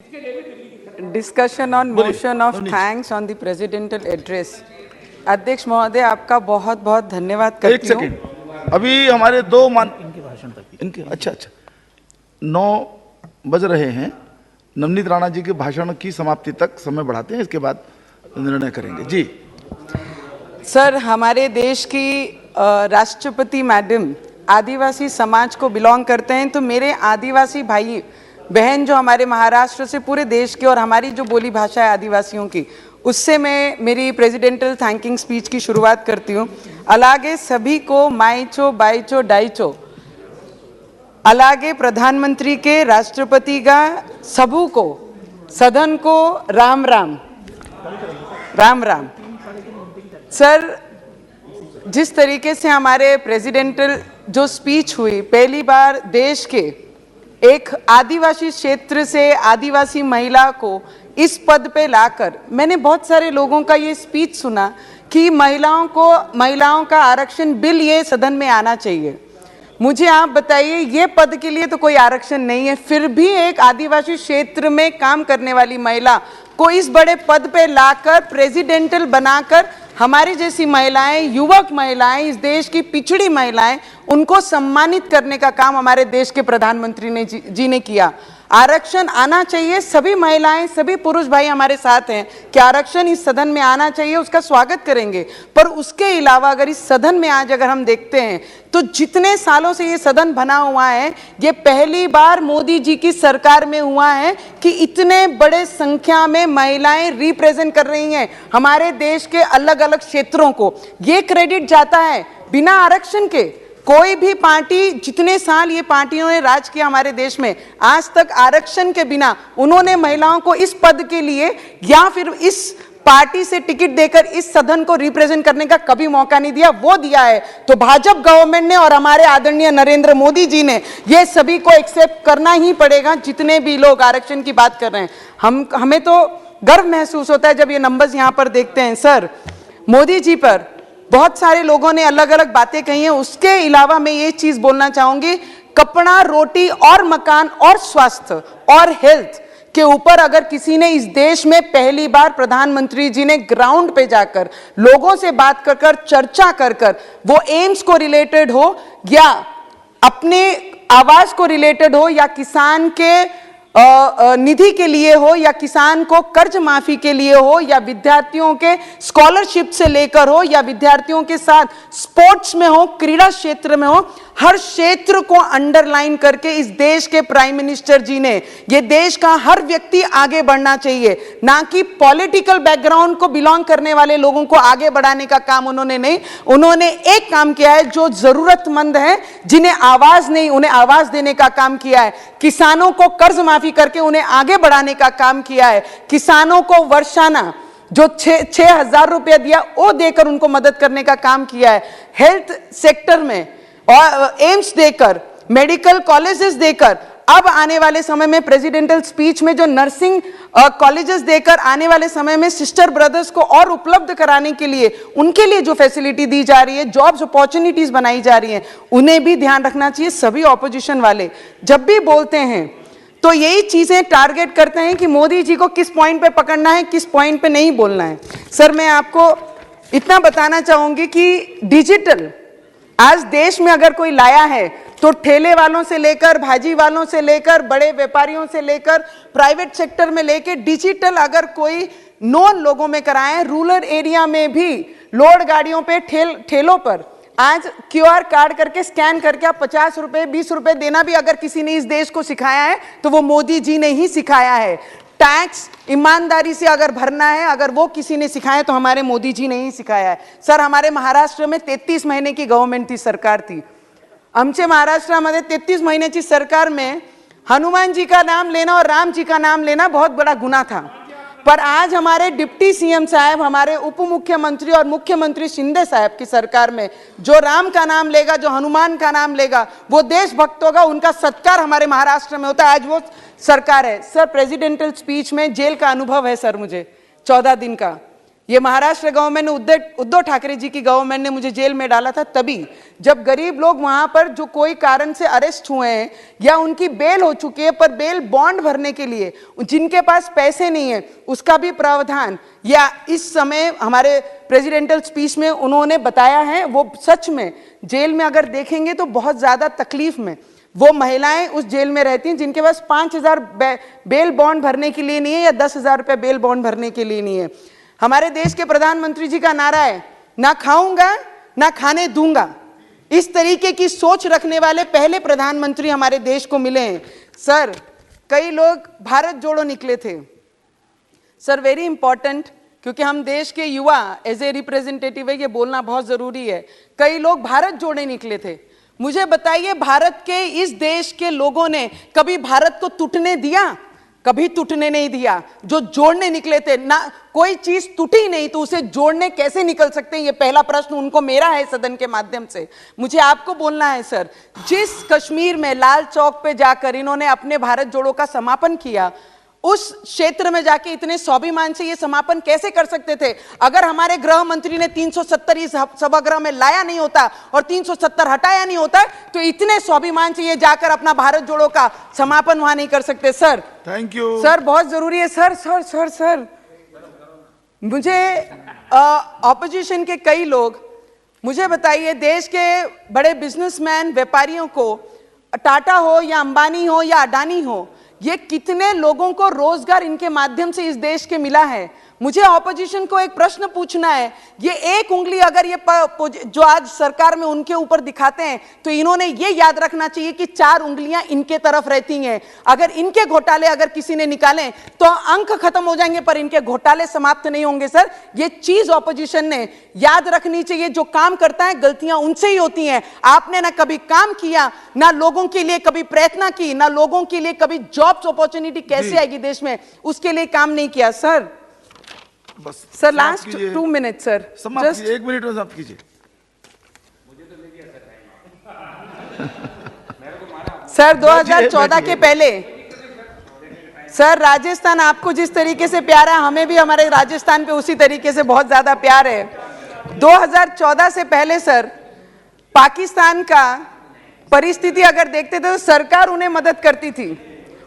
Discussion on motion of thanks on the presidential address. अध्यक्ष महोदय, आपका बहुत बहुत धन्यवाद करती हूँ। एक सेकंड, अभी हमारे दो इनके भाषण तक इनके अच्छा 9 बज रहे हैं। नवनीत राणा जी के भाषण की समाप्ति तक समय बढ़ाते हैं, इसके बाद निर्णय करेंगे। जी सर, हमारे देश की राष्ट्रपति मैडम आदिवासी समाज को बिलोंग करते हैं, तो मेरे आदिवासी भाई बहन जो हमारे महाराष्ट्र से पूरे देश के और हमारी जो बोली भाषा है आदिवासियों की, उससे मैं मेरी प्रेसिडेंटल थैंकिंग स्पीच की शुरुआत करती हूँ। अलागे सभी को माइचो बाइचो डाइचो, अलागे प्रधानमंत्री के राष्ट्रपति का सबू को सदन को राम राम राम राम। सर, जिस तरीके से हमारे प्रेसिडेंटल जो स्पीच हुई, पहली बार देश के एक आदिवासी क्षेत्र से आदिवासी महिला को इस पद पे लाकर, मैंने बहुत सारे लोगों का ये स्पीच सुना कि महिलाओं का आरक्षण बिल ये सदन में आना चाहिए। मुझे आप बताइए, ये पद के लिए तो कोई आरक्षण नहीं है, फिर भी एक आदिवासी क्षेत्र में काम करने वाली महिला को इस बड़े पद पे लाकर प्रेसिडेंटल बनाकर हमारी जैसी महिलाएं, युवक महिलाएं, इस देश की पिछड़ी महिलाएं, उनको सम्मानित करने का काम हमारे देश के प्रधानमंत्री ने जी ने किया। आरक्षण आना चाहिए, सभी महिलाएं, सभी पुरुष भाई हमारे साथ हैं कि आरक्षण इस सदन में आना चाहिए, उसका स्वागत करेंगे। पर उसके अलावा अगर इस सदन में आज अगर हम देखते हैं तो जितने सालों से ये सदन बना हुआ है, ये पहली बार मोदी जी की सरकार में हुआ है कि इतने बड़े संख्या में महिलाएं रिप्रेजेंट कर रही हैं हमारे देश के अलग अलग क्षेत्रों को। ये क्रेडिट जाता है बिना आरक्षण के। कोई भी पार्टी, जितने साल ये पार्टियों ने राज किया हमारे देश में, आज तक आरक्षण के बिना उन्होंने महिलाओं को इस पद के लिए या फिर इस पार्टी से टिकट देकर इस सदन को रिप्रेजेंट करने का कभी मौका नहीं दिया। वो दिया है तो भाजपा गवर्नमेंट ने और हमारे आदरणीय नरेंद्र मोदी जी ने, ये सभी को एक्सेप्ट करना ही पड़ेगा। जितने भी लोग आरक्षण की बात कर रहे हैं, हमें तो गर्व महसूस होता है जब ये नंबर्स यहाँ पर देखते हैं। सर, मोदी जी पर बहुत सारे लोगों ने अलग अलग बातें कही हैं, उसके अलावा मैं ये चीज बोलना चाहूंगी, कपड़ा, रोटी और मकान और स्वास्थ्य और हेल्थ के ऊपर अगर किसी ने इस देश में पहली बार प्रधानमंत्री जी ने ग्राउंड पे जाकर लोगों से बात कर कर, चर्चा कर कर, वो एम्स को रिलेटेड हो या अपने आवास को रिलेटेड हो या किसान के निधि के लिए हो या किसान को कर्ज माफी के लिए हो या विद्यार्थियों के स्कॉलरशिप से लेकर हो या विद्यार्थियों के साथ स्पोर्ट्स में हो, क्रीड़ा क्षेत्र में हो, हर क्षेत्र को अंडरलाइन करके इस देश के प्राइम मिनिस्टर जी ने, ये देश का हर व्यक्ति आगे बढ़ना चाहिए, ना कि पॉलिटिकल बैकग्राउंड को बिलोंग करने वाले लोगों को आगे बढ़ाने का काम उन्होंने नहीं। उन्होंने एक काम किया है, जो जरूरतमंद है, जिन्हें आवाज नहीं, उन्हें आवाज देने का काम किया है। किसानों को कर्ज माफी करके उन्हें आगे बढ़ाने का काम किया है। किसानों को वर्षाना जो 6,000 रुपया दिया वो देकर उनको मदद करने का काम किया है। हेल्थ सेक्टर में और एम्स देकर, मेडिकल कॉलेजेस देकर, अब आने वाले समय में प्रेसिडेंटल स्पीच में जो नर्सिंग कॉलेजेस देकर आने वाले समय में सिस्टर ब्रदर्स को और उपलब्ध कराने के लिए, उनके लिए जो फैसिलिटी दी जा रही है, जॉब्स अपॉर्चुनिटीज बनाई जा रही हैं, उन्हें भी ध्यान रखना चाहिए। सभी ऑपोजिशन वाले जब भी बोलते हैं तो यही चीजें टारगेट करते हैं कि मोदी जी को किस पॉइंट पे पकड़ना है, किस पॉइंट पे नहीं बोलना है। सर, मैं आपको इतना बताना चाहूंगी कि डिजिटल आज देश में अगर कोई लाया है तो ठेले वालों से लेकर, भाजी वालों से लेकर, बड़े व्यापारियों से लेकर, प्राइवेट सेक्टर में लेकर डिजिटल अगर कोई नॉन लोगों में कराए, रूरल एरिया में भी लोड गाड़ियों पे, ठेलों पर आज QR कार्ड करके स्कैन करके आप 50 रुपए 20 रुपए देना भी अगर किसी ने इस देश को सिखाया है तो वो मोदी जी ने ही सिखाया है। टैक्स ईमानदारी से अगर भरना है, अगर वो किसी ने सिखाया तो हमारे मोदी जी ने ही सिखाया है। सर, हमारे महाराष्ट्र में 33 महीने की गवर्नमेंट थी, सरकार थी। आमच्या महाराष्ट्रामध्ये 33 महीन्याची सरकार में हनुमान जी का नाम लेना और राम जी का नाम लेना बहुत बड़ा गुनाह था। पर आज हमारे डिप्टी सीएम साहब, हमारे उप मुख्यमंत्री और मुख्यमंत्री शिंदे साहब की सरकार में जो राम का नाम लेगा, जो हनुमान का नाम लेगा, वो देशभक्त होगा, उनका सत्कार हमारे महाराष्ट्र में होता है। आज वो सरकार है। सर, प्रेसिडेंटल स्पीच में जेल का अनुभव है सर, मुझे 14 दिन का। ये महाराष्ट्र गवर्नमेंट ने उद्धव ठाकरे जी की गवर्नमेंट ने मुझे जेल में डाला था तभी, जब गरीब लोग वहां पर जो कोई कारण से अरेस्ट हुए हैं या उनकी बेल हो चुकी है, पर बेल बॉन्ड भरने के लिए जिनके पास पैसे नहीं है उसका भी प्रावधान, या इस समय हमारे प्रेसिडेंटल स्पीच में उन्होंने बताया है, वो सच में जेल में अगर देखेंगे तो बहुत ज्यादा तकलीफ में वो महिलाएं उस जेल में रहती हैं जिनके पास 5,000 बेल बॉन्ड भरने के लिए नहीं है या 10,000 रुपए बेल बॉन्ड भरने के लिए नहीं है। हमारे देश के प्रधानमंत्री जी का नारा है, ना खाऊंगा ना खाने दूंगा। इस तरीके की सोच रखने वाले पहले प्रधानमंत्री हमारे देश को मिले हैं। सर, कई लोग भारत जोड़ो निकले थे। सर, वेरी इंपॉर्टेंट, क्योंकि हम देश के युवा एज ए रिप्रेजेंटेटिव है, ये बोलना बहुत जरूरी है। कई लोग भारत जोड़े निकले थे। मुझे बताइए, भारत के इस देश के लोगों ने कभी भारत को टूटने दिया? कभी टूटने नहीं दिया। जो जोड़ने निकले थे ना, कोई चीज टूटी नहीं तो उसे जोड़ने कैसे निकल सकते हैं? ये पहला प्रश्न उनको मेरा है सदन के माध्यम से। मुझे आपको बोलना है सर, जिस कश्मीर में लाल चौक पे जाकर इन्होंने अपने भारत जोड़ो का समापन किया, उस क्षेत्र में जाके इतने स्वाभिमान से ये समापन कैसे कर सकते थे? अगर हमारे गृह मंत्री ने 370 इस सभागृह में लाया नहीं होता और 370 हटाया नहीं होता, तो इतने स्वाभिमान से ये जाकर अपना भारत जोड़ो का समापन वहां नहीं कर सकते। सर, थैंक यू सर, बहुत जरूरी है सर। सर सर सर मुझे ऑपोजिशन के कई लोग, मुझे बताइए, देश के बड़े बिजनेसमैन व्यापारियों को, टाटा हो या अंबानी हो या अडानी हो, ये कितने लोगों को रोजगार इनके माध्यम से इस देश के मिला है? मुझे ऑपोजिशन को एक प्रश्न पूछना है। ये एक उंगली अगर ये जो आज सरकार में उनके ऊपर दिखाते हैं, तो इन्होंने ये याद रखना चाहिए कि 4 उंगलियां इनके तरफ रहती हैं। अगर इनके घोटाले अगर किसी ने निकाले तो अंक खत्म हो जाएंगे, पर इनके घोटाले समाप्त नहीं होंगे। सर, ये चीज ऑपोजिशन ने याद रखनी चाहिए। जो काम करता है गलतियां उनसे ही होती हैं। आपने ना कभी काम किया, ना लोगों के लिए कभी प्रयत्न की, ना लोगों के लिए कभी जॉब्स अपॉर्चुनिटी कैसे आएगी देश में, उसके लिए काम नहीं किया। सर, बस sir, last 2 minute sir, just 1 minute में समाप्त कीजिए। सर, 2014 के पहले सर, राजस्थान आपको जिस तरीके से प्यार है, हमें भी हमारे राजस्थान पे उसी तरीके से बहुत ज्यादा प्यार है। 2014 से पहले सर, पाकिस्तान का परिस्थिति अगर देखते थे तो सरकार उन्हें मदद करती थी।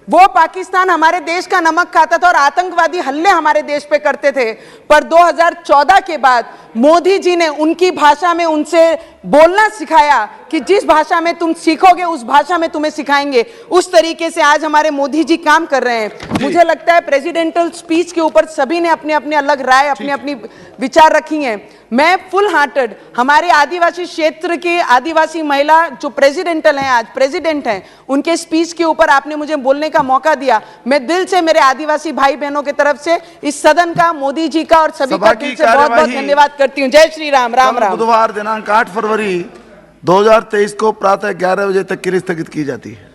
वो पाकिस्तान हमारे देश का नमक खाता था और आतंकवादी हमले हमारे देश पे करते थे। पर 2014 के बाद मोदी जी ने उनकी भाषा में उनसे बोलना सिखाया कि जिस भाषा में तुम सीखोगे उस भाषा में तुम्हें सिखाएंगे। उस तरीके से आज हमारे मोदी जी काम कर रहे हैं। मुझे लगता है प्रेसिडेंटल स्पीच के ऊपर सभी ने अपने अपने अलग राय, अपने अपनी विचार रखी हैं। मैं फुल हार्टेड हमारे आदिवासी क्षेत्र के आदिवासी महिला जो प्रेसिडेंटल हैं, आज प्रेसिडेंट हैं, उनके स्पीच के ऊपर आपने मुझे बोलने का मौका दिया। मैं दिल से मेरे आदिवासी भाई बहनों की तरफ से इस सदन का, मोदी जी का और सभी का दिल से बहुत बहुत धन्यवाद करती हूँ। जय श्री राम। राम राम। बुधवार दिनांक 8 फरवरी 2023 को प्रातः 11 बजे तक के लिए स्थगित की जाती है।